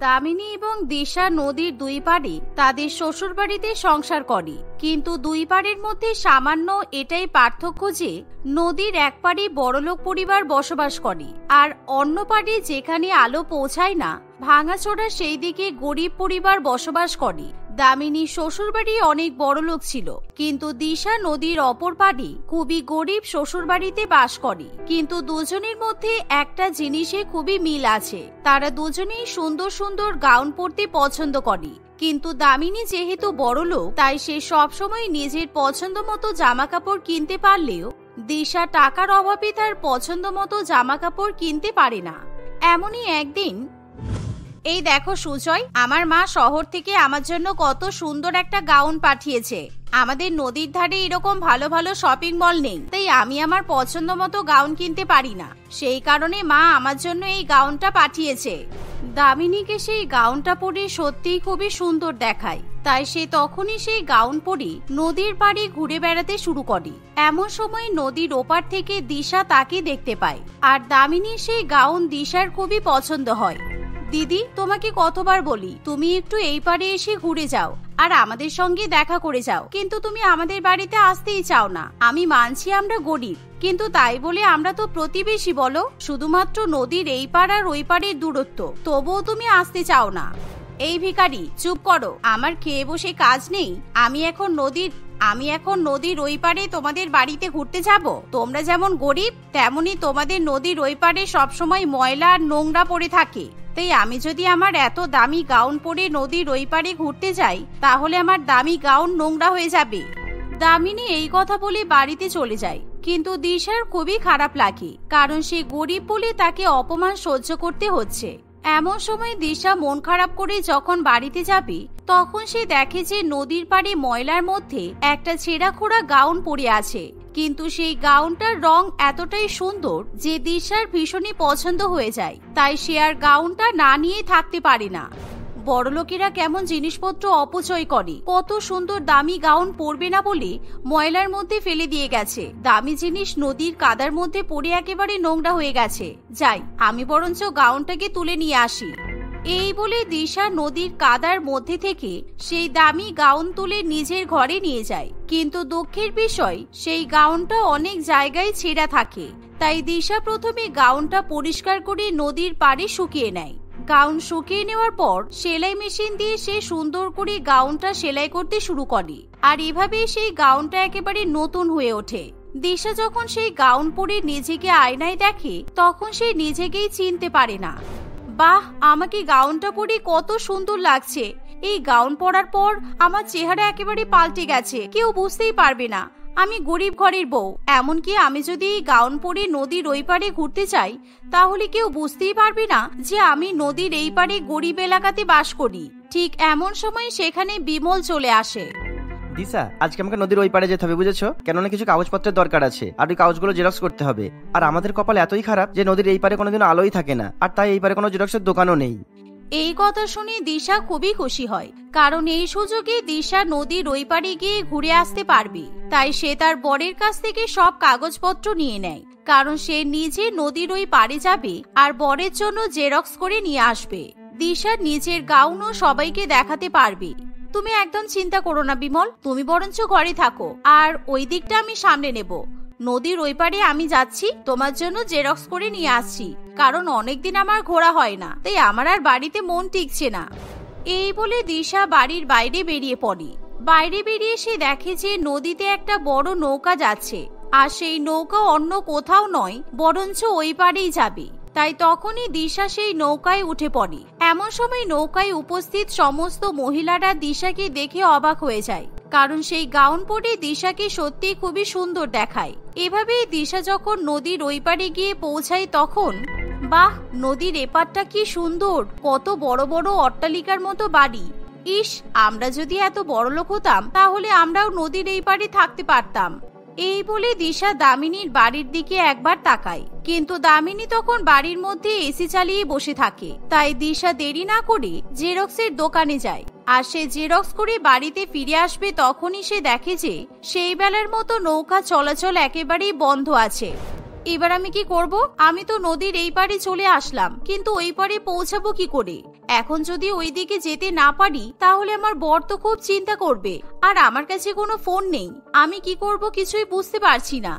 দামিনী এবং দিশা নদীর দুই পাড়ে তাদের শ্বশুর বাড়িতে সংসার করে, কিন্তু দুই পাড়ের মধ্যে সামান্য এটাই পার্থক্য যে নদীর এক পাড়ে বড়লোক পরিবার বসবাস করে, আর অন্য পাড়ে যেখানে আলো পৌঁছায় না ভাঙাচোরা সেই দিকে গরিব পরিবার বসবাস করে। দামিনীর শ্বশুরবাড়ি অনেক বড়লোক ছিল, কিন্তু দিশা নদীর অপর পাড়ে খুবই গরিব শ্বশুরবাড়িতে বাস করে। কিন্তু দুজনের মধ্যে একটা জিনিসে খুবই মিল আছে, তারা দুজনেই সুন্দর সুন্দর গাউন পরতে পছন্দ করে। কিন্তু দামিনী যেহেতু বড়লোক, তাই সে সবসময় নিজের পছন্দ মতো জামা কাপড় কিনতে পারলেও দিশা টাকার অভাবে তার পছন্দ মতো জামা কাপড় কিনতে পারে না। এমনই একদিন, এই দেখো সুজয়, আমার মা শহর থেকে আমার জন্য কত সুন্দর একটা গাউন পাঠিয়েছে। আমাদের নদীর ধারে এরকম ভালো ভালো শপিং মল নেই, তাই আমি আমার পছন্দ মতো গাউন কিনতে পারি না। সেই কারণে মা আমার জন্য এই গাউনটা পাঠিয়েছে। দামিনীকে সেই গাউনটা পরে সত্যিই খুবই সুন্দর দেখায়, তাই সে তখনই সেই গাউন পরে নদীর পাড়ে ঘুরে বেড়াতে শুরু করে। এমন সময় নদীর ওপার থেকে দিশা তাকে দেখতে পায়, আর দামিনীর সেই গাউন দিশার খুবই পছন্দ হয়। দিদি, তোমাকে কতবার বলি তুমি একটু এই পারে এসে ঘুরে যাও আর আমাদের সঙ্গে দেখা করে যাও, কিন্তু তুমি আমাদের বাড়িতে আসতেই চাও না। আমি মানছি আমরা গরিব, কিন্তু তাই বলে আমরা তো প্রতিবেশী বলো, শুধুমাত্র নদীর এই পার আর ওই পারের দূরত্ব, তবুও তুমি আসতে চাও না। এই ভিখারি, চুপ করো, আমার খেয়ে বসে কাজ নেই। আমি এখন নদীর ওই পারে তোমাদের বাড়িতে ঘুরতে যাব। তোমরা যেমন গরিব, তেমনি তোমাদের নদীর ওই পারে সবসময় ময়লা আর নোংরা পড়ে থাকে। তাই আমি যদি আমার এত দামি গাউন পরে নদীর ওই পারে ঘুরতে যাই, তাহলে আমার দামি গাউন নোংরা হয়ে যাবে। দামিনী এই কথা বলে বাড়িতে চলে যায়, কিন্তু দিশার খুবই খারাপ লাগে, কারণ সে গরিব বলে তাকে অপমান সহ্য করতে হচ্ছে। এমন সময় দিশা মন খারাপ করে যখন বাড়িতে যাবে, তখন সে দেখে যে নদীর পাড়ে ময়লার মধ্যে একটা ছেঁড়া খোড়া গাউন পরে আছে। কিন্তু সেই গাউনটার রং এতটাই সুন্দর যে দিশার ভীষণই পছন্দ হয়ে যায়, তাই সে আর গাউনটা না নিয়ে থাকতে পারে না। বড়লোকেরা কেমন জিনিসপত্র অপচয় করে, কত সুন্দর দামি গাউন পরবে না বলে ময়লার মধ্যে ফেলে দিয়ে গেছে। দামি জিনিস নদীর কাদার মধ্যে পড়ে একেবারে নোংরা হয়ে গেছে। যাই, আমি বরঞ্চ গাউনটাকে তুলে নিয়ে আসি। এই বলে দিশা নদীর কাদার মধ্যে থেকে সেই দামি গাউন তুলে নিজের ঘরে নিয়ে যায়, কিন্তু দুঃখের বিষয় সেই গাউনটা অনেক জায়গায় ছেঁড়া থাকে। তাই দিশা প্রথমে গাউনটা পরিষ্কার করে নদীর পাড়ে শুকিয়ে নেয়। গাউন শুকিয়ে নেওয়ার পর সেলাই মেশিন দিয়ে সে সুন্দর করে গাউনটা সেলাই করতে শুরু করে, আর এভাবে সেই গাউনটা একেবারে নতুন হয়ে ওঠে। দিশা যখন সেই গাউন পরে নিজেকে আয়নায় দেখে, তখন সে নিজেকেই চিনতে পারে না। বাহ, আমাকে গাউনটা পরে কত সুন্দর লাগছে। এই গাউন পরার পর আমার চেহারা একেবারে পাল্টে গেছে, কেউ বুঝতেই পারবে না আমি গরিব ঘরের বউ। এমনকি আমি যদি এই গাউন পরে নদীর ওই পারে ঘুরতে চাই, তাহলে কেউ বুঝতেই পারবে না যে আমি নদীর এই পারে গরিব এলাকাতে বাস করি। ঠিক এমন সময় সেখানে বিমল চলে আসে। দিশা, আজকে আমাকে নদীর ওই পারে যেতে হবে, বুঝেছো? কেননা কিছু কাগজপত্রের দরকার আছে, আর ওই কাগজগুলো জেরক্স করতে হবে। আর আমাদের কপাল এতই খারাপ যে নদীর এই পারে কোনোদিন আলোই থাকে না, আর তাই এই পারে কোনো জেরক্সের দোকানও নেই। এই কথা শুনে দিশা খুবই খুশি হয়, কারণ এই সুযোগে দিশা নদীর ওই পারে গিয়ে ঘুরে আসতে পারবে। তাই সে তার বরের কাছ থেকে সব কাগজপত্র নিয়ে নেয়, কারণ সে নিজে নদীর ওই পারে যাবে আর বরের জন্য জেরক্স করে নিয়ে আসবে। দিশা নিজের গাউনও সবাইকে দেখাতে পারবে। তুমি একদম চিন্তা করো না বিমল, তুমি বরঞ্চ ঘরে থাকো, আর ওই দিকটা আমি সামনে নেব। নদীর ওই পারে আমি যাচ্ছি, তোমার জন্য জেরক্স করে নিয়ে আসছি, কারণ অনেকদিন আমার ঘোরা হয় না, তাই আমার আর বাড়িতে মন টিকছে না। এই বলে দিশা বাড়ির বাইরে বেরিয়ে পড়ে। বাইরে বেরিয়ে সে দেখে যে নদীতে একটা বড় নৌকা যাচ্ছে, আর সেই নৌকা অন্য কোথাও নয়, বরঞ্চ ওই পারেই যাবে। তাই তখনই দিশা সেই নৌকায় উঠে পড়ে। এমন সময় নৌকায় উপস্থিত সমস্ত মহিলারা দিশাকে দেখে অবাক হয়ে যায়, কারণ সেই গাউন পরে দিশাকে সত্যি খুবই সুন্দর দেখায়। এভাবেই দিশা যখন নদীর ওই পারে গিয়ে পৌঁছায়, তখন বাহ, নদীর এপারটা কি সুন্দর, কত বড় বড় অট্টালিকার মতো বাড়ি। ইস, আমরা যদি এত বড়লোক হতাম, তাহলে আমরাও নদীর এই পারে থাকতে পারতাম। এই বলে দিশা দামিনীর বাড়ির দিকে একবার তাকায়, কিন্তু দামিনী তখন বাড়ির মধ্যে এসি চালিয়ে বসে থাকে। তাই দিশা দেরি না করে জেরক্সের দোকানে যায়, আর সে জেরক্স করে বাড়িতে ফিরে আসবে। তখনই সে দেখে যে সেই বেলার মতো নৌকা চলাচল একেবারেই বন্ধ আছে। এবার আমি কি করব? আমি তো নদীর এই পারে চলে আসলাম, কিন্তু ওই পারে পৌঁছাবো কি করে? এখন যদি ওইদিকে যেতে না পারি তাহলে আমার বর তো খুব চিন্তা করবে, আর আমার কাছে কোনো ফোন নেই। আমি কি করব কিছুই বুঝতে পারছি না।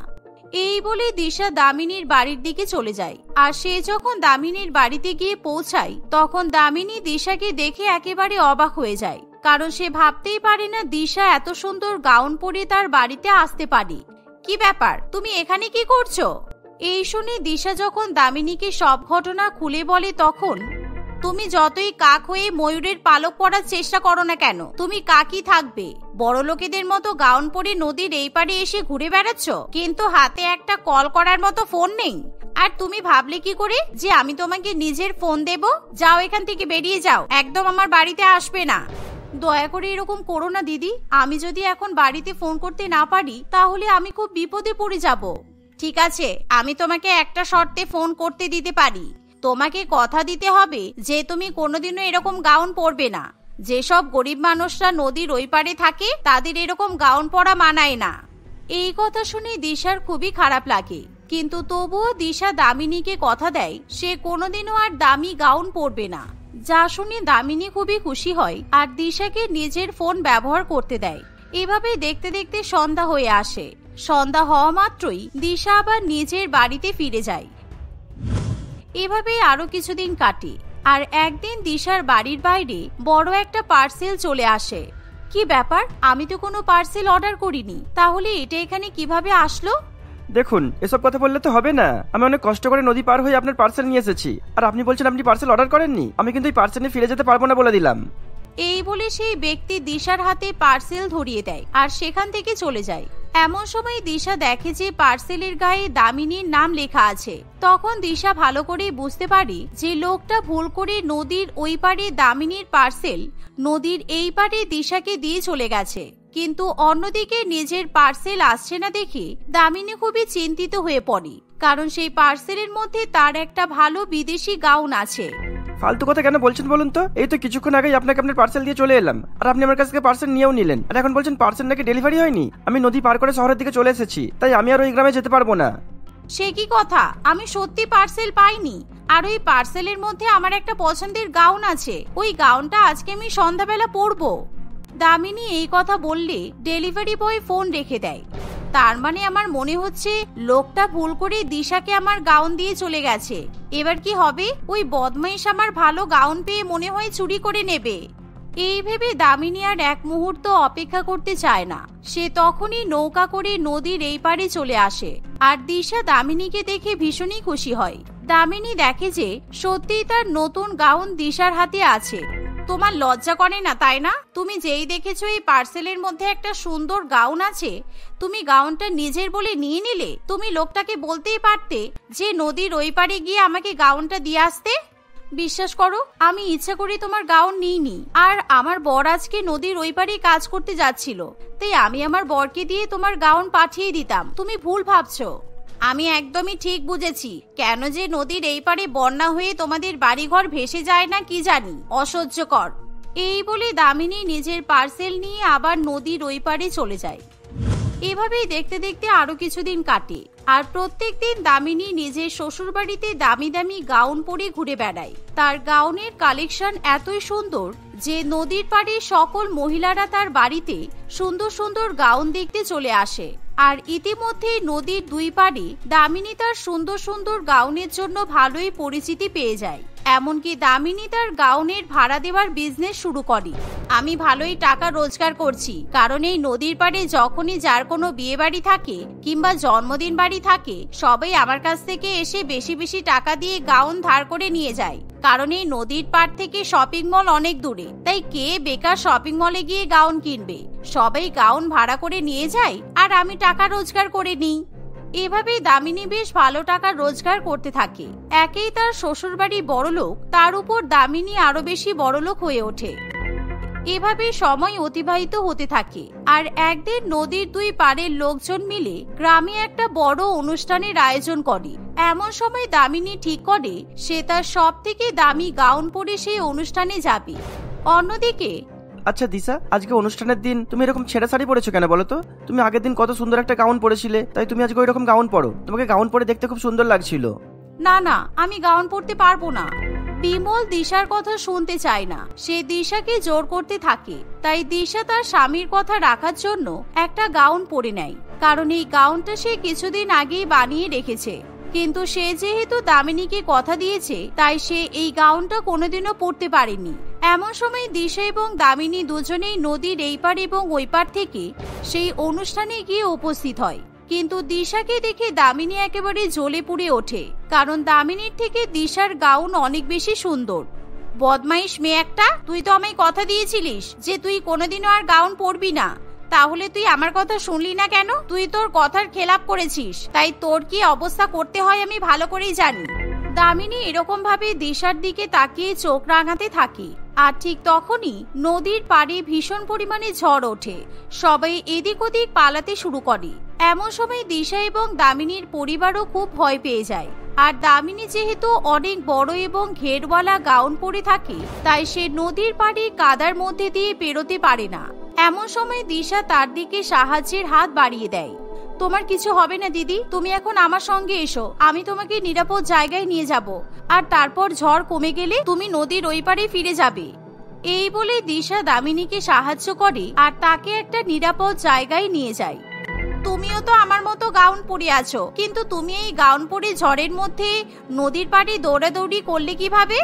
এই বলে দিশা দামিনীর বাড়ির দিকে চলে যায়। আর সে যখন দামিনীর বাড়িতে গিয়ে পৌঁছায় তখন দামিনী দিশাকে দেখে একেবারে অবাক হয়ে যায়, কারণ সে ভাবতেই পারে না দিশা এত সুন্দর গাউন পরে তার বাড়িতে আসতে পারে। কি ব্যাপার, তুমি এখানে কি করছো? এই শুনে দিশা যখন দামিনীকে সব ঘটনা খুলে বলে তখন, তুমি যতই কাক হয়ে ময়ূরের পালক পরার চেষ্টা করো না কেন, তুমি কাকই থাকবে। বড় লোকেদের মতো গাউন পরে নদীর এই পারে এসে ঘুরে বেড়াচ্ছ, কিন্তু হাতে একটা কল করার মতো ফোন নেই। আর তুমি ভাবলে কি করে যে আমি তোমাকে নিজের ফোন দেব? যাও, এখান থেকে বেরিয়ে যাও, একদম আমার বাড়িতে আসবে না। দয়া করে এরকম করো না দিদি, আমি যদি এখন বাড়িতে ফোন করতে না পারি তাহলে আমি খুব বিপদে পড়ে যাব। ঠিক আছে, আমি তোমাকে একটা শর্তে ফোন করতে দিতে পারি। তোমাকে কথা দিতে হবে যে তুমি কোনোদিনও এরকম গাউন পরবে না। যেসব গরিব মানুষরা নদীর ওই পারে থাকে তাদের এরকম গাউন পরা মানায় না। এই কথা শুনে দিশার খুবই খারাপ লাগে, কিন্তু তবুও দিশা দামিনীকে কথা দেয় সে কোনোদিনও আর দামি গাউন পরবে না। যা শুনে দামিনী খুবই খুশি হয় আর দিশাকে নিজের ফোন ব্যবহার করতে দেয়। এভাবে দেখতে দেখতে সন্ধ্যা হয়ে আসে। সন্ধ্যা হওয়া মাত্রই দিশা আবার নিজের বাড়িতে ফিরে যায়। এভাবে আরো কিছুদিন কাটে, আর একদিন দিশার বাড়ির বাইরে বড় একটা পার্সেল চলে আসে। কি ব্যাপার, আমি তো কোনো পার্সেল অর্ডার করিনি, তাহলে এটা এখানে কিভাবে আসলো? দেখুন, এসব কথা বললে তো হবে না। আমি অনেক কষ্ট করে নদী পার হয়ে আপনার পার্সেল নিয়ে এসেছি, আর আপনি বলছেন আপনি পার্সেল অর্ডার করেননি। আমি কিন্তু এই পার্সেল নিয়ে ফিরে যেতে পারবো না বলে দিলাম। এই বলে সেই ব্যক্তি দিশার হাতে পার্সেল ধরিয়ে দেয় আর সেখান থেকে চলে যায়। এমন সময় দিশা দেখে যে পার্সেলের গায়ে দামিনীর নাম লেখা আছে। তখন দিশা ভালো করে বুঝতে পারে যে লোকটা ভুল করে নদীর ওই পারে দামিনীর পার্সেল নদীর এই পারে দিশাকে দিয়ে চলে গেছে, কিন্তু অন্যদিকে নিজের পার্সেল আসছে না দেখে দামিনী খুবই চিন্তিত হয়ে পড়ে, কারণ সেই পার্সেলের মধ্যে তার একটা ভালো বিদেশি গাউন আছে। ফালতু কথা কেন বলছেন বলুন তো? এই তো কিছুক্ষণ আগেই আপনাকে আপনার পার্সেল দিয়ে চলে এলাম, আর আপনি আমার কাছ থেকে পার্সেল নিয়েও নিলেন, আর এখন বলছেন পার্সেল নাকি ডেলিভারি হয়নি। আমি নদী পার করে শহরের দিকে চলে এসেছি, তাই আমি আর ওই গ্রামে যেতে পারবো না। সে কি কথা, আমি সত্যি পার্সেল পাইনি। আর ওই পার্সেলের মধ্যে আমার একটা পছন্দের গাউন আছে, ওই গাউনটা আজকে আমি সন্ধ্যাবেলা পরবো। দামিনী এই কথা বললে ডেলিভারি বয় ফোন রেখে দেয়। তার মানে আমার মনে হচ্ছে লোকটা ভুল করে দিশাকে আমার গাউন দিয়ে চলে গেছে। এবার কি হবে? ওই বদমাইশ আমার ভালো গাউন পেয়ে মনে হয় চুরি করে নেবে। এই ভেবে দামিনী আর এক মুহূর্ত অপেক্ষা করতে চায় না। সে তখনই নৌকা করে নদীর এই পারে চলে আসে, আর দিশা দামিনীকে দেখে ভীষণই খুশি হয়। দামিনী দেখে যে সত্যিই তার নতুন গাউন দিশার হাতে আছে। তোমার লজ্জা করে না, তাই না? তুমি যেই দেখেছো এই পার্সেলের মধ্যে একটা সুন্দর গাউন আছে, তুমি গাউনটা নিজের বলে নিয়ে নিলে। তুমি লোকটাকে বলতেই পারতে যে নদীর ওই পারে গিয়ে আমাকে গাউনটা দিয়ে আসতে। বিশ্বাস করো, আমি ইচ্ছা করে তোমার গাউন নিইনি। আর আমার বর আজকে নদীর ওই পারে কাজ করতে যাচ্ছিল, তাই আমি আমার বরকে দিয়ে তোমার গাউন পাঠিয়ে দিতাম। তুমি ভুল ভাবছো। আমি একদমই ঠিক বুঝেছি। কেন যে নদীর এই পারে বন্যা হয়ে তোমাদের বাড়িঘর ভেসে যায় না কি জানি, অসহ্যকর। এই বলে দামিনী নিজের পার্সেল নিয়ে আবার নদীর ওই পারে চলে যায়। এভাবেই দেখতে দেখতে আরো কিছুদিন কাটে, আর প্রত্যেকদিন দামিনী নিজের শ্বশুর বাড়িতে দামি দামি গাউন পরে ঘুরে বেড়ায়। তার গাউনের কালেকশন এতই সুন্দর যে নদীর পাড়ে সকল মহিলারা তার বাড়িতে সুন্দর সুন্দর গাউন দেখতে চলে আসে। আর ইতিমধ্যে নদীর দুই পাড়ে দামিনী তার সুন্দর সুন্দর গাউনের জন্য ভালোই পরিচিতি পেয়ে যায়। এমনকি দামিনী তার গাউনের ভাড়া দেওয়ার বিজনেস শুরু করে। আমি ভালোই টাকা রোজগার করছি, কারণ এই নদীর পাড়ে যখনই যার কোনো বিয়ে বাড়ি থাকে কিংবা জন্মদিন বাড়ি থাকে, সবাই আমার কাছ থেকে এসে বেশি বেশি টাকা দিয়ে গাউন ধার করে নিয়ে যায়। কারণ এই নদীর পাড় থেকে শপিং মল অনেক দূরে, তাই কে বেকার শপিং মলে গিয়ে গাউন কিনবে? সবাই গাউন ভাড়া করে নিয়ে যায় আর আমি টাকা রোজগার করে নিই। এভাবেই দামিনী বেশ ভালো টাকা রোজগার করতে থাকে। একেই তার শ্বশুর বাড়ি বড়লোক, তার উপর দামিনী আরো বেশি বড়লোক হয়ে ওঠে। এভাবে সময় অতিবাহিত হতে থাকে। আর একদিন নদীর দুই পাড়ের লোকজন মিলে গ্রামে একটা বড় অনুষ্ঠানের আয়োজন করে। এমন সময় দামিনী ঠিক করে সে তার সব থেকে দামি গাউন পরে সেই অনুষ্ঠানে যাবে। অন্যদিকে, আচ্ছা দিশা, আজকে অনুষ্ঠানের দিন তুমি এরকম ছেঁড়া শাড়ি পরেছো কেন বলো তো? তুমি আগের দিন কত সুন্দর একটা গাউন পরেছিলে, তাই তুমি আজকে ওইরকম গাউন পরো। তোমাকে গাউন পরে দেখতে খুব সুন্দর লাগছিল। না না, আমি গাউন পরতে পারবো না। বিমল দিশার কথা শুনতে চায় না, সে দিশাকে জোর করতে থাকে। তাই দিশা তার স্বামীর কথা রাখার জন্য একটা গাউন পরে নেয়, কারণ এই গাউনটা সে কিছুদিন আগেই বানিয়ে রেখেছে। কিন্তু সে যেহেতু দামিনীকে কথা দিয়েছে, তাই সে এই গাউনটা কোনোদিনও পরতে পারেনি। এমন সময় দিশা এবং দামিনী দুজনেই নদীর এই পার এবং ওই পার থেকে সেই অনুষ্ঠানে গিয়ে উপস্থিত হয়। কিন্তু দিশাকে দেখে দামিনী একেবারে জ্বলে পুড়ে ওঠে, কারণ দামিনীর থেকে দিশার গাউন অনেক বেশি সুন্দর। বদমাইশ মেয়ে একটা, তুই তো আমায় কথা দিয়েছিলিস যে তুই কোনোদিনও আর গাউন পরবি না, তাহলে তুই আমার কথা শুনলি না কেন? তুই তোর কথার খেলাপ করেছিস, তাই তোর কি অবস্থা করতে হয় আমি ভালো করেই জানি। দামিনী এরকম ভাবে দিশার দিকে তাকিয়ে চোখ রাঙাতে থাকে। আর ঠিক তখনই নদীর পাড়ে ভীষণ পরিমাণে ঝড় ওঠে, সবাই এদিক ওদিক পালাতে শুরু করে। এমন সময় দিশা এবং দামিনীর পরিবারও খুব ভয় পেয়ে যায়। আর দামিনী যেহেতু অনেক বড় এবং ঘেরওয়ালা গাউন পরে থাকে, তাই সে নদীর পাড়ে কাদার মধ্যে দিয়ে বেরোতে পারে না। এমন সময় দিশা তার দিকে সাহায্যের হাত বাড়িয়ে দেয়। তোমার কিছু হবে না দিদি, তুমি এখন আমার সঙ্গে এসো, আমি তোমাকে নিরাপদ জায়গায় নিয়ে যাব, আর তারপর ঝড় কমে গেলে তুমি নদীর ওই পারে ফিরে যাবে। এই বলে দিশা দামিনীকে সাহায্য করে আর তাকে একটা নিরাপদ জায়গায় নিয়ে যায়। তুমিও তো আমার মতো গাউন পরে আছো, কিন্তু তুমি এই গাউন পরে ঝড়ের মধ্যে নদীর পাড়ে দৌড়াদৌড়ি করলে কিভাবে?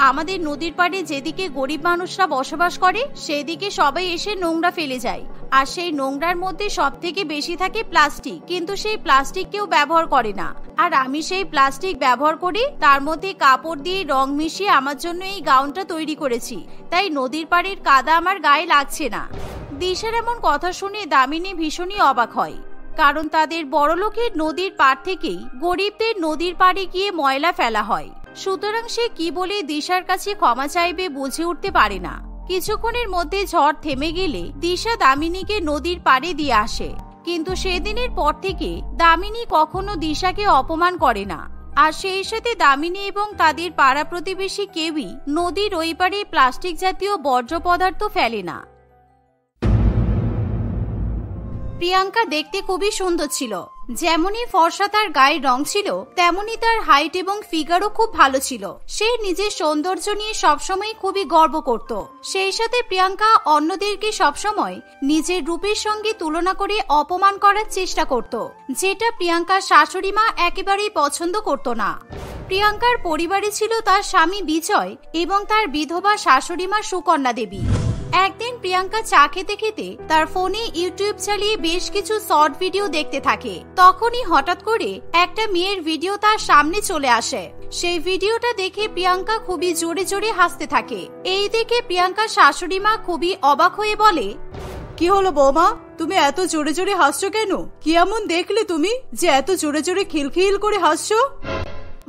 আমাদের নদীর পাড়ে যেদিকে গরিব মানুষরা বসবাস করে, সেদিকে সবাই এসে নোংরা ফেলে যায়, আর সেই নোংরার মধ্যে সব থেকে বেশি থাকে প্লাস্টিক, কিন্তু সেই প্লাস্টিক কেউ ব্যবহার করে না। আর আমি সেই প্লাস্টিক ব্যবহার করি, তার মধ্যে কাপড় দিয়ে রং মিশিয়ে আমার জন্য এই গাউনটা তৈরি করেছি, তাই নদীর পাড়ের কাদা আমার গায়ে লাগছে না। দিশার এমন কথা শুনে দামিনী ভীষণই অবাক হয়, কারণ তাদের বড়লোকের নদীর পাড় থেকেই গরিবদের নদীর পাড়ে গিয়ে ময়লা ফেলা হয়। সুতরাং সে কি বলে দিশার কাছে ক্ষমা চাইবে বুঝে উঠতে পারে না। কিছুক্ষণের মধ্যে ঝড় থেমে গেলে দিশা দামিনীকে নদীর পাড়ে দিয়ে আসে, কিন্তু সেদিনের পর থেকে দামিনী কখনো দিশাকে অপমান করে না। আর সেই সাথে দামিনী এবং তাদের পাড়া প্রতিবেশী কেউই নদীর ওই পাড়ে প্লাস্টিক জাতীয় বর্জ্য পদার্থ ফেলে না। প্রিয়াঙ্কা দেখতে খুবই সুন্দর ছিল, যেমনই ফর্সা তার গায়ের রং ছিল, তেমনি তার হাইট এবং ফিগারও খুব ভালো ছিল। সে নিজের সৌন্দর্য নিয়ে সবসময় খুবই গর্ব করত। সেই সাথে প্রিয়াঙ্কা অন্যদেরকে সবসময় নিজের রূপের সঙ্গে তুলনা করে অপমান করার চেষ্টা করত, যেটা প্রিয়াঙ্কার শাশুড়ি মা একেবারেই পছন্দ করত না। প্রিয়াঙ্কার পরিবারে ছিল তার স্বামী বিজয় এবং তার বিধবা শাশুড়ি মা সুকন্যা দেবী। একদিন প্রিয়াঙ্কা চা খেতে খেতে তার ফোনে ইউটিউব চালিয়ে বেশ কিছু শর্ট ভিডিও দেখতে থাকে। তখনই হঠাৎ করে একটা মেয়ের ভিডিও তার সামনে চলে আসে। সেই ভিডিওটা দেখে প্রিয়াঙ্কা খুবই জোরে জোরে হাসতে থাকে। এই দেখে প্রিয়াঙ্কার শাশুড়ি মা খুবই অবাক হয়ে বলে, কি হলো বৌমা, তুমি এত জোরে জোরে হাসছো কেন? কি এমন দেখলে তুমি যে এত জোরে জোরে খিলখিল করে হাসছো?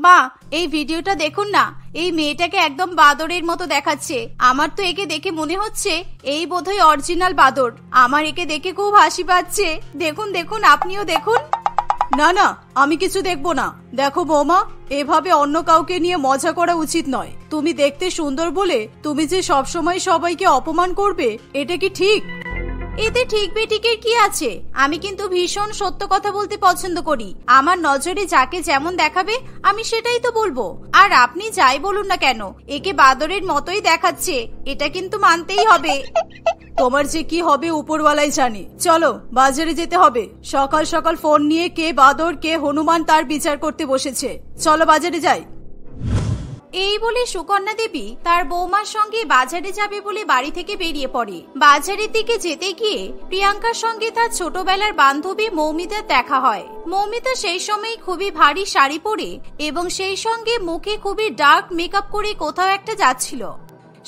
মা, এই ভিডিওটা দেখুন না, এই মেয়েটাকে একদম বাদরের মতো দেখাচ্ছে। আমার তো একে দেখে মনে হচ্ছে এই বোধহয় অরিজিনাল বাদর। আমার একে দেখে খুব হাসি পাচ্ছে। দেখুন দেখুন, আপনিও দেখুন। না না, আমি কিছু দেখবো না। দেখো বৌমা, এভাবে অন্য কাউকে নিয়ে মজা করা উচিত নয়। তুমি দেখতে সুন্দর বলে তুমি যে সবসময় সবাইকে অপমান করবে, এটা কি ঠিক? এতে ঠিক বেঠিকের কি আছে? আমি কিন্তু ভীষণ সত্য কথা বলতে পছন্দ করি। আমার নজরে যাকে যেমন দেখাবে আমি সেটাই তো বলবো। আর আপনি যাই বলুন না কেন, একে বাদরের মতোই দেখাচ্ছে, এটা কিন্তু মানতেই হবে। তোমার যে কি হবে উপরওয়ালাই জানে। চলো বাজারে যেতে হবে। সকাল সকাল ফোন নিয়ে কে বাদর কে হনুমান তার বিচার করতে বসেছে। চলো বাজারে যাই। এই বলে সুকন্যা দেবী তার বৌমার সঙ্গে বাজারে যাবে বলে বাড়ি থেকে বেরিয়ে পড়ে। বাজারের দিকে যেতে গিয়ে প্রিয়াঙ্কার সঙ্গে তার ছোটবেলার বান্ধবী মৌমিতার দেখা হয়। মৌমিতা সেই সময় খুবই ভারী শাড়ি পরে এবং সেই সঙ্গে মুখে খুবই ডার্ক মেকআপ করে কোথাও একটা যাচ্ছিল।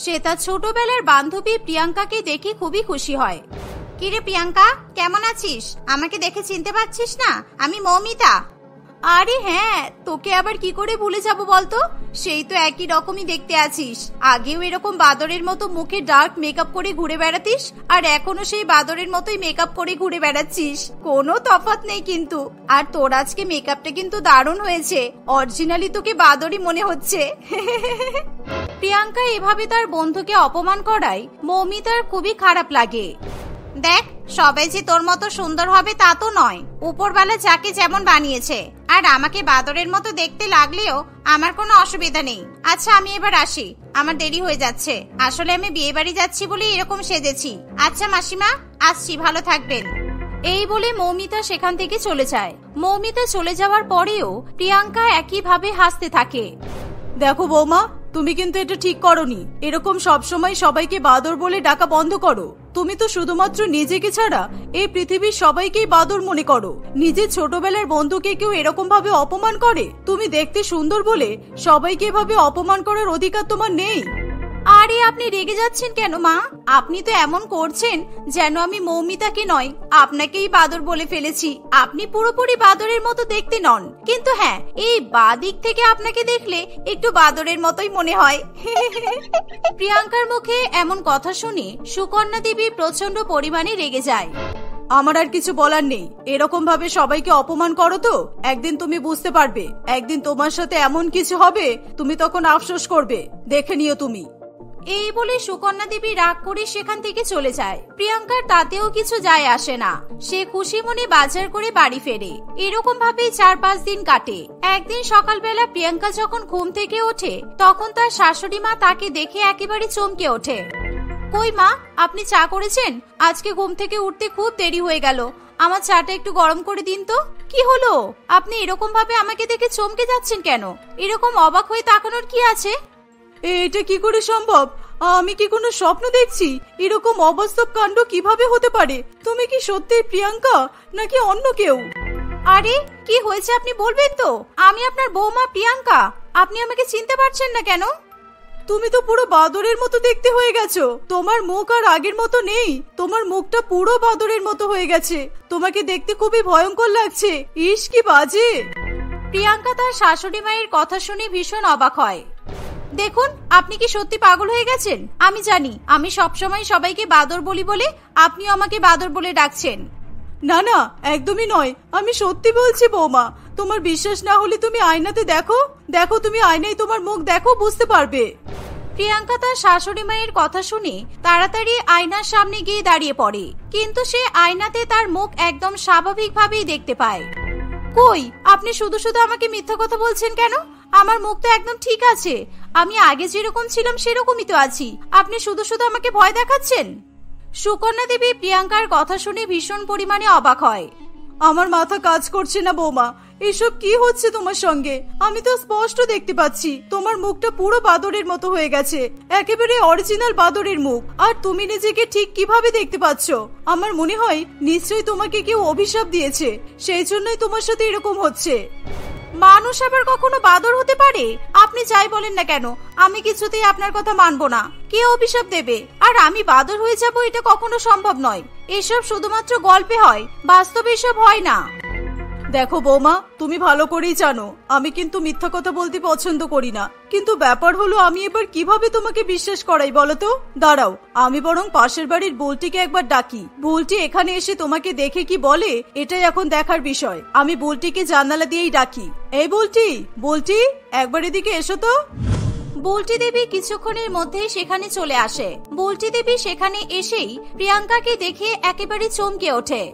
সে তার ছোটবেলার বান্ধবী প্রিয়াঙ্কাকে দেখে খুবই খুশি হয়। কিরে প্রিয়াঙ্কা, কেমন আছিস? আমাকে দেখে চিনতে পারছিস না? আমি মৌমিতা। আরে হ্যাঁ, তোকে আবার কি করে ভুলে যাব বলতো? সেই তো একই রকমই দেখতে আছিস। আগেও এরকম বাদরের মতো মুখে ডার্ক মেকআপ করে ঘুরে বেড়াতিস, আর এখনো সেই বাদরের মতোই মেকআপ করে ঘুরে বেড়াচ্ছিস। কোনো তফাৎ নেই কিন্তু। আর তোর আজকে মেকআপটা কিন্তু দারুণ হয়েছে। অরিজিনালি তোকে বাদরই মনে হচ্ছে। প্রিয়াঙ্কা এভাবে তার বন্ধুকে অপমান করায় মৌমিতার খুবই খারাপ লাগে। দেখ, সবাই যে তোর মতো সুন্দর হবে তা তো নয়, উপরওয়ালা যাকে যেমন বানিয়েছে। আর আমাকে বাদরের মতো দেখতে লাগলেও আমার কোনো অসুবিধা নেই। আচ্ছা, আমি এবার আসি, আমার দেরি হয়ে যাচ্ছে। আসলে আমি বিয়ে বাড়ি যাচ্ছি বলে এরকম সেজেছি। আচ্ছা মাসিমা, আসছি, ভালো থাকবেন। এই বলে মৌমিতা সেখান থেকে চলে যায়। মৌমিতা চলে যাওয়ার পরেও প্রিয়াঙ্কা একইভাবে হাসতে থাকে। দেখো বৌমা, তুমি কিন্তু এটা ঠিক করনি। এরকম সবসময় সবাইকে বাদর বলে ডাকা বন্ধ করো। তুমি তো শুধুমাত্র নিজেকে ছাড়া এই পৃথিবীর সবাইকেই বাদর মনে করো। নিজের ছোটবেলার বন্ধুকে কেউ এরকম ভাবে অপমান করে? তুমি দেখতে সুন্দর বলে সবাইকে এভাবে অপমান করার অধিকার তোমার নেই। আরে আপনি রেগে যাচ্ছেন কেন মা? আপনি তো এমন করছেন যেন আমি মৌমিতাকে নয় আপনাকেই বাদর বলে ফেলেছি। আপনি পুরোপুরি বাদরের মতো দেখতে নন, কিন্তু হ্যাঁ, এই বাদিক থেকে আপনাকে দেখলে একটু বাদরের মতোই মনে হয়। প্রিয়াঙ্কার মুখে এমন কথা শুনে সুকন্যা দেবী প্রচন্ড পরিমাণে রেগে যায়। আমার আর কিছু বলার নেই। এরকম ভাবে সবাইকে অপমান করো তো একদিন তুমি বুঝতে পারবে। একদিন তোমার সাথে এমন কিছু হবে, তুমি তখন আফসোস করবে। দেখে নিও তুমি। এই বলে সুকন্যা দেবী রাগ করে সেখান থেকে চলে যায়। প্রিয়াঙ্কার তাতেও কিছু যায় আসে না। সে খুশি মনে বাজার করে বাড়ি ফেরে। এরকম ভাবে 4-5 দিন কাটে। একদিন সকালবেলা প্রিয়াঙ্কা যখন ঘুম থেকে ওঠে, তখন তার শাশুড়ি মা তাকে দেখে একেবারে চমকে ওঠে। কই মা, আপনি চা করেছেন? আজকে ঘুম থেকে উঠতে খুব দেরি হয়ে গেল। আমার চাটা একটু গরম করে দিন তো। কি হলো? আপনি এরকম ভাবে আমাকে দেখে চমকে যাচ্ছেন কেন? এরকম অবাক হয়ে তাকানোর কি আছে? এটা কি করে সম্ভব? আমি কি কোনো স্বপ্ন দেখছি? এরকম অবাস্তব কাণ্ড কিভাবে হতে পারে? তুমি কি সত্যি প্রিয়াঙ্কা নাকি অন্য কেউ? আরে কি হয়েছে আপনি বলবেন তো? আমি আপনার বৌমা প্রিয়াঙ্কা। আপনি আমাকে চিনতে পারছেন না কেন? তুমি তো পুরো বাদরের মতো দেখতে হয়ে গেছো। তোমার মুখ আর আগের মতো নেই। তোমার মুখটা পুরো বাদরের মতো হয়ে গেছে। তোমাকে দেখতে খুবই ভয়ঙ্কর লাগছে। ইস কি বাজে! প্রিয়াঙ্কা তার শাশুড়ি মায়ের কথা শুনে ভীষণ অবাক হয়। দেখুন, আপনি কি সত্যি পাগল হয়ে গেছেন? আমি জানি আমি সবসময় সবাইকে বাদর বলি বলে আপনিও আমাকে বাদর বলে ডাকছেন। না না, একদমই নয়। আমি সত্যি বলছি বৌমা। তোমার বিশ্বাস না হলে তুমি আয়নাতে দেখো। দেখো, তুমি আয়নায় তোমার মুখ দেখো, বুঝতে পারবে। প্রিয়াঙ্কা তার শাশুড়ি মায়ের কথা শুনে তাড়াতাড়ি আয়নার সামনে গিয়ে দাঁড়িয়ে পড়ে। কিন্তু সে আয়নাতে তার মুখ একদম স্বাভাবিকভাবেই দেখতে পায়। কই, আপনি শুধু শুধু আমাকে মিথ্যা কথা বলছেন কেন? আমার মুখ তো একদম ঠিক আছে। আমি আগে যেরকম ছিলাম সেরকমই তো আছি। আপনি শুধু শুধু আমাকে ভয় দেখাচ্ছেন। সুকন্যা দেবী প্রিয়াঙ্কার কথা শুনে ভীষণ পরিমাণে অবাক হয়। আমার মাথা কাজ করছে না বৌমা। এসব কি হচ্ছে তোমার সঙ্গে? আমি তো স্পষ্ট দেখতে পাচ্ছি তোমার মুখটা পুরো বাদরের মতো হয়ে গেছে। একেবারে অরিজিনাল বাদরের মুখ। আর তুমি নিজেকে ঠিক কিভাবে দেখতে পাচ্ছ? আমার মনে হয় নিশ্চয়ই তোমাকে কেউ অভিশাপ দিয়েছে, সেই জন্যই তোমার সাথে এরকম হচ্ছে। মানুষ আবার কখনো বাদর হতে পারে? আপনি যাই বলেন না কেন, আমি কিছুতেই আপনার কথা মানবো না। কে অভিশাপ দেবে? আর আমি বাদর হয়ে যাব এটা কখনো সম্ভব নয়। এসব শুধুমাত্র গল্পে হয়, বাস্তবে এসব হয় না। দেখো বৌমা, তুমি ভালো করেই জানো আমি কিন্তু মিথ্যা কথা বলতে পছন্দ করি না। কিন্তু ব্যাপার হলো, আমি এবার কিভাবে তোমাকে বিশ্বাস করাই বলো তো? দাঁড়াও, আমি বরং পাশের বাড়ির বুলটিকে একবার ডাকি। বুলটি এখানে এসে তোমাকে দেখে কি বলে এটাই এখন দেখার বিষয়। আমি বুলটিকে জানালা দিয়েই ডাকি। এই বুলটি, বুলটি, একবার এদিকে এসো তো। বুলটি দেবী কিছুক্ষণের মধ্যেই সেখানে চলে আসে। বুলটি দেবী সেখানে এসেই প্রিয়াঙ্কাকে দেখে একেবারে চমকে ওঠে।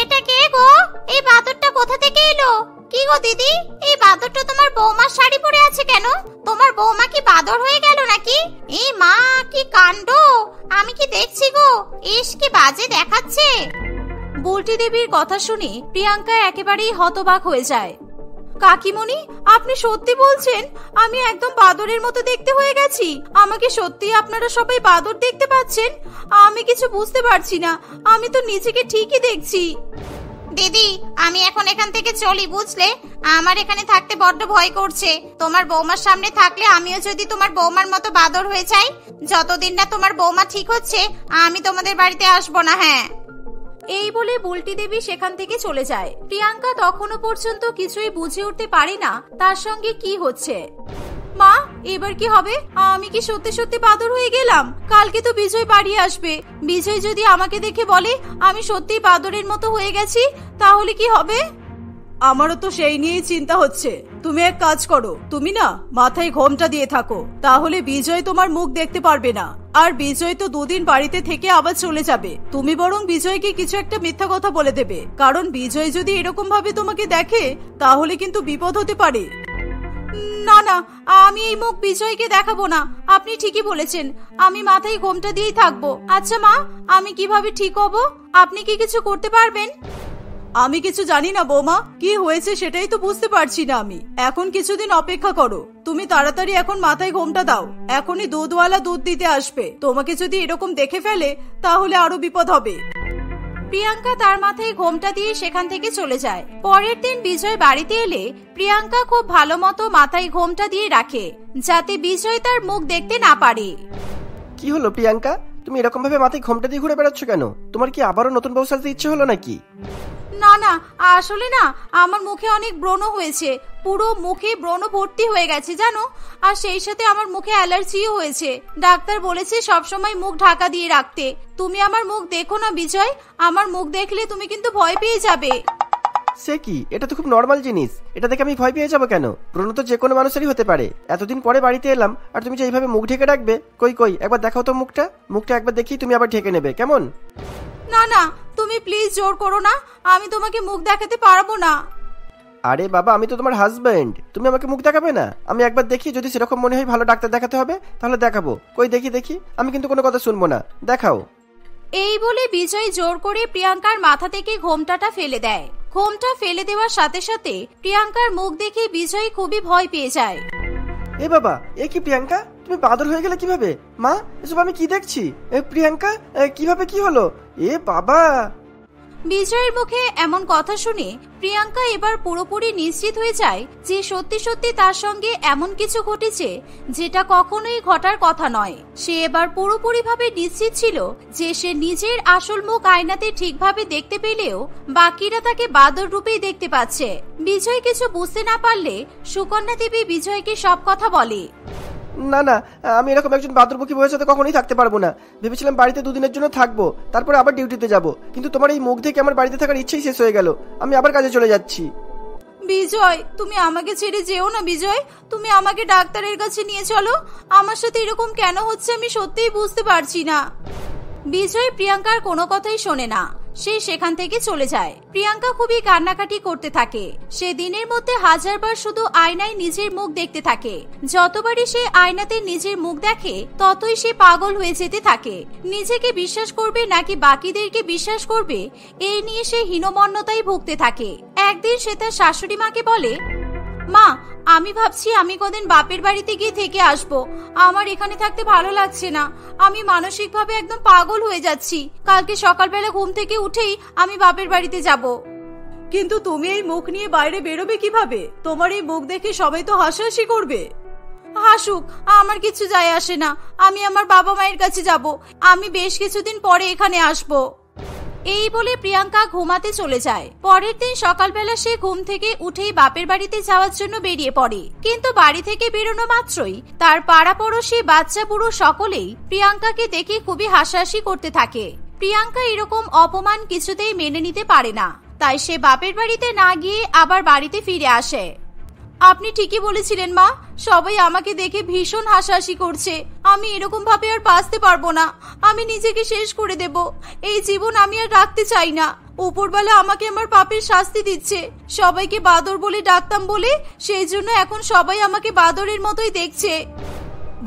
এটা কে গো? এই বাদরটা কোথা থেকে এলো? কি গো দিদি, এই বাদরটা তোমার বৌমার শাড়ি পরে আছে কেন? তোমার বৌমা কি বাদর হয়ে গেল নাকি? এই মা, কি কাণ্ড! আমি কি দেখছি গো? ইস কি বাজে দেখাচ্ছে। বুলটি দেবীর কথা শুনে প্রিয়াঙ্কা একেবারেই হতবাক হয়ে যায়। কাকিমণি, আপনি সত্যি বলছেন? আমি একদম বাদরের মতো দেখতে হয়ে গেছি? আমাকে সত্যি আপনারা সবাই বাদর দেখতে পাচ্ছেন? আমি কিছু বুঝতে পারছি না। আমি তো নিজেকে ঠিকই দেখছি। দিদি, আমি এখন এখান থেকে চলি, বুঝলে? আমার এখানে থাকতে বড্ড ভয় করছে। তোমার বৌমার সামনে থাকলে আমিও যদি তোমার বৌমার মতো বাদর হয়ে যাই, যতদিন না তোমার বৌমা ঠিক হচ্ছে আমি তোমাদের বাড়িতে আসবো না। হ্যাঁ। এই বলে বুলটি দেবী সেখান থেকে চলে যায়। প্রিয়াঙ্কা তখনও পর্যন্ত কিছুই বুঝে উঠতে পারে না তার সঙ্গে কি হচ্ছে। মা, এবার কি হবে? আমি কি সত্যি সত্যি বাদর হয়ে গেলাম? কালকে তো বিজয় বাড়ি আসবে। বিজয় যদি আমাকে দেখে বলে আমি সত্যি বাদরের মতো হয়ে গেছি, তাহলে কি হবে? আমারও তো সেই নিয়েই চিন্তা হচ্ছে। তুমি এক কাজ করো, তুমি না মাথায় ঘোমটা দিয়ে থাকো, তাহলে বিজয় তোমার মুখ দেখতে পারবে না। আর বিজয় তো দুদিন বাড়িতে থেকে আবার চলে যাবে। তুমি বরং বিজয়কে কিছু একটা মিথ্যা কথা বলে দেবে, কারণ বিজয় যদি এরকম ভাবে তোমাকে দেখে তাহলে কিন্তু বিপদ হতে পারে। না না, আমি এই মুখ বিজয়কে দেখাবো না। আপনি ঠিকই বলেছেন, আমি মাথায় ঘোমটা দিয়েই থাকবো। আচ্ছা মা, আমি কিভাবে ঠিক হব? আপনি কি কিছু করতে পারবেন? আমি কিছু জানি না বৌমা, কি হয়েছে সেটাই তো বুঝতে পারছি না আমি। এখন কিছুদিন অপেক্ষা করো, তুমি তাড়াতাড়ি এখন মাথায় ঘোমটা দাও। এখনই দুধওয়ালা দুধ দিতে আসবে। তোমাকে যদি এরকম দেখে ফেলে তাহলে আরো বিপদ হবে। প্রিয়াঙ্কা তার মাথায় ঘোমটা দিয়ে সেখান থেকে চলে যায়। পরের দিন বিজয় বাড়িতে এলে প্রিয়াঙ্কা খুব ভালো মতো মাথায় ঘোমটা দিয়ে রাখে, যাতে বিজয় তার মুখ দেখতে না পারে। কি হলো প্রিয়াঙ্কা, তুমি এরকম ভাবে মাথায় ঘোমটা দিয়ে ঘুরে বেড়াচ্ছ কেন? তোমার কি আবারও নতুন বউ সাজতে ইচ্ছে হলো নাকি? না না, আসলে না, আমার মুখে অনেক ব্রণ হয়েছে। পুরো মুখে ব্রণ ভর্তি হয়ে গেছে জানো। আর সেই সাথে আমার মুখে অ্যালার্জিও হয়েছে। ডাক্তার বলেছে সবসময় মুখ ঢাকা দিয়ে রাখতে। তুমি আমার মুখ দেখো না বিজয়, আমার মুখ দেখলে তুমি কিন্তু ভয় পেয়ে যাবে। সে কি, এটা তো খুব নর্মাল জিনিস। এটা দেখে আমি ভয় পেয়ে যাবো কেন? ব্রণ তো যে কোনো মানুষেরই হতে পারে। এতদিন পরে বাড়িতে এলাম আর তুমি যে এইভাবে মুখ ঢেকে রাখবে? কই কই, একবার দেখাও তো মুখটা। মুখটা একবার দেখি তুমি আবার ঢেকে নেবে, কেমন? না না, তুমি প্লিজ জোর করো না, আমি তোমাকে মুখ দেখাতে পারবো না। আরে বাবা, আমি তো তোমার হাজবেন্ড, তুমি আমাকে মুখ দেখাবে না? আমি একবার দেখি, যদি সেরকম মনে হয় ভালো ডাক্তার দেখাতে হবে তাহলে দেখাবো। কই দেখি দেখি, আমি কিন্তু কোনো কথা শুনবো না, দেখাও। এই বলে বিজয় জোর করে প্রিয়াঙ্কার মাথা থেকে ঘোমটাটা ফেলে দেয়। ঘোমটা ফেলে দেওয়ার সাথে সাথে প্রিয়াঙ্কার মুখ দেখে বিজয় খুবই ভয় পেয়ে যায়। এ বাবা, এ কি প্রিয়াঙ্কা, তুমি বাদর হয়ে গেলে কিভাবে? মা, এসব আমি কি দেখছি? প্রিয়াঙ্কা, কিভাবে কি হলো? এ বাবা। বিজয়ের মুখে এমন কথা শুনে প্রিয়াঙ্কা এবার পুরোপুরি নিশ্চিত হয়ে যায় যে সত্যি সত্যি তার সঙ্গে এমন কিছু ঘটেছে যেটা কখনোই ঘটার কথা নয়। সে এবার পুরোপুরি ভাবে নিশ্চিত ছিল যে সে নিজের আসল মুখ আয়নাতে ঠিকভাবে দেখতে পেলেও বাকিরা তাকে বাদর রূপেই দেখতে পাচ্ছে। বিজয় কিছু বুঝতে না পারলে সুকন্যা দেবী বিজয়কে সব কথা বলে। না না, আমি এরকম একজন বাদরমুখী বউয়ের সাথে কখনোই থাকতে পারবো না। ভেবেছিলাম বাড়িতে দুদিনের জন্য থাকবো, তারপরে আবার ডিউটিতে যাব, কিন্তু তোমার এই মুখ দেখে আমার বাড়িতে থাকার ইচ্ছেই শেষ হয়ে গেল। আমি আবার কাজে চলে যাচ্ছি। বিজয়, তুমি আমাকে ছেড়ে যেও না বিজয়, তুমি আমাকে ডাক্তারের কাছে নিয়ে চলো। আমার সাথে এরকম কেন হচ্ছে আমি সত্যিই বুঝতে পারছি না। বিজয় প্রিয়াঙ্কার কোনো কথাই শোনে না, সে সেখান থেকে চলে যায়। প্রিয়াঙ্কা খুবই কান্নাকাটি করতে থাকে। সে দিনের মধ্যে হাজারবার শুধু আয়নায় নিজের মুখ দেখতে থাকে। যতবারই সে আয়নাতে নিজের মুখ দেখে ততই সে পাগল হয়ে যেতে থাকে। নিজেকে বিশ্বাস করবে নাকি বাকিদেরকে বিশ্বাস করবে, এই নিয়ে সে হীনমন্যতায় ভুগতে থাকে। একদিন সে তার শাশুড়ি মাকে বলে, মা, আমি ভাবছি আমি কদিন বাপের বাড়িতে গিয়ে থেকে আসবো। আমার এখানে থাকতে ভালো লাগছে না, আমি মানসিকভাবে একদম পাগল হয়ে যাচ্ছি। কালকে সকালবেলা ঘুম থেকে উঠেই আমি বাপের বাড়িতে যাব। কিন্তু তুমি এই মুখ নিয়ে বাইরে বেরোবে কিভাবে? তোমার এই মুখ দেখে সবাই তো হাসাহাসি করবে। হাসুক, আমার কিছু যায় আসে না। আমি আমার বাবা মায়ের কাছে যাব। আমি বেশ কিছুদিন পরে এখানে আসবো। এই বলে প্রিয়াঙ্কা ঘুমাতে চলে যায়। পরের দিন সকালবেলা সে ঘুম থেকে উঠেই বাপের বাড়িতে যাওয়ার জন্য বেরিয়ে পড়ে। কিন্তু বাড়ি থেকে বেরোনো মাত্রই তার পাড়া পড়শি, বাচ্চা বুড়ো সকলেই প্রিয়াঙ্কাকে দেখে খুবই হাসাহাসি করতে থাকে। প্রিয়াঙ্কা এরকম অপমান কিছুতেই মেনে নিতে পারে না, তাই সে বাপের বাড়িতে না গিয়ে আবার বাড়িতে ফিরে আসে। আপনি ঠিকই বলেছিলেন মা, সবাই আমাকে দেখে ভীষণ হাসাহাসি করছে। আমি এরকম ভাবে আর বাঁচতে পারবো না, আমি নিজেকে শেষ করে দেব। এই জীবন আমি আর রাখতে চাই না। উপরবেলা আমাকে আমার পাপের শাস্তি দিচ্ছে। সবাইকে বাদর বলে ডাকতাম বলে সেই জন্য এখন সবাই আমাকে বাদরের মতোই দেখছে।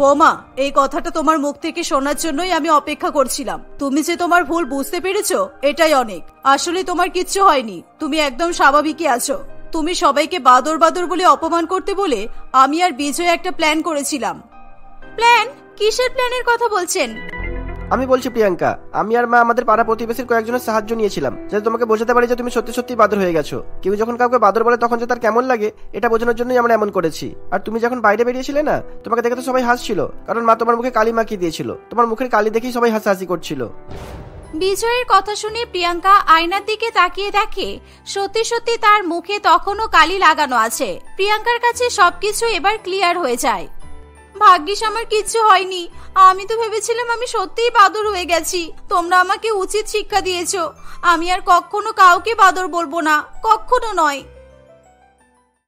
বৌমা, এই কথাটা তোমার মুখ থেকে শোনার জন্যই আমি অপেক্ষা করছিলাম। তুমি যে তোমার ভুল বুঝতে পেরেছো এটাই অনেক। আসলে তোমার কিচ্ছু হয়নি, তুমি একদম স্বাভাবিকই আছো। তুমি সবাইকে বাদর বাদর বলে অপমান করতে বলে আমি আর বিজয় একটা প্ল্যান করেছিলাম। প্ল্যান? কিসের প্ল্যানের কথা বলছেন? আমি বলছি প্রিয়াঙ্কা, আমি আর মা আমাদের পাড়া প্রতিবেশীর কয়েকজনের সাহায্য নিয়েছিলাম, যাতে তোমাকে বোঝাতে পারি যে তুমি সত্যি সত্যি বাদর হয়ে গেছো। কেউ যখন কাউকে বাদর বলে তখন যে তার কেমন লাগে এটা বোঝানোর জন্যই আমরা এমন করেছি। আর তুমি যখন বাইরে বেরিয়েছিলে না, তোমাকে দেখে তো সবাই হাসছিল, কারণ মা তোমার মুখে কালি মাখিয়ে দিয়েছিল। তোমার মুখের কালি দেখেই সবাই হাসাহাসি করছিল। বিজয়ের কথা শুনে প্রিয়াঙ্কা আয়নার দিকে তাকিয়ে দেখে সত্যি সত্যি তার মুখে তখনও কালি লাগানো আছে। প্রিয়াঙ্কার কাছে সবকিছু এবার ক্লিয়ার হয়ে যায়। ভাগ্যিস আমার কিচ্ছু হয়নি। আমি তো ভেবেছিলাম আমি সত্যিই বাদর হয়ে গেছি। তোমরা আমাকে উচিত শিক্ষা দিয়েছো। আমি আর কখনো কাউকে বাদর বলবো না, কখনো নয়।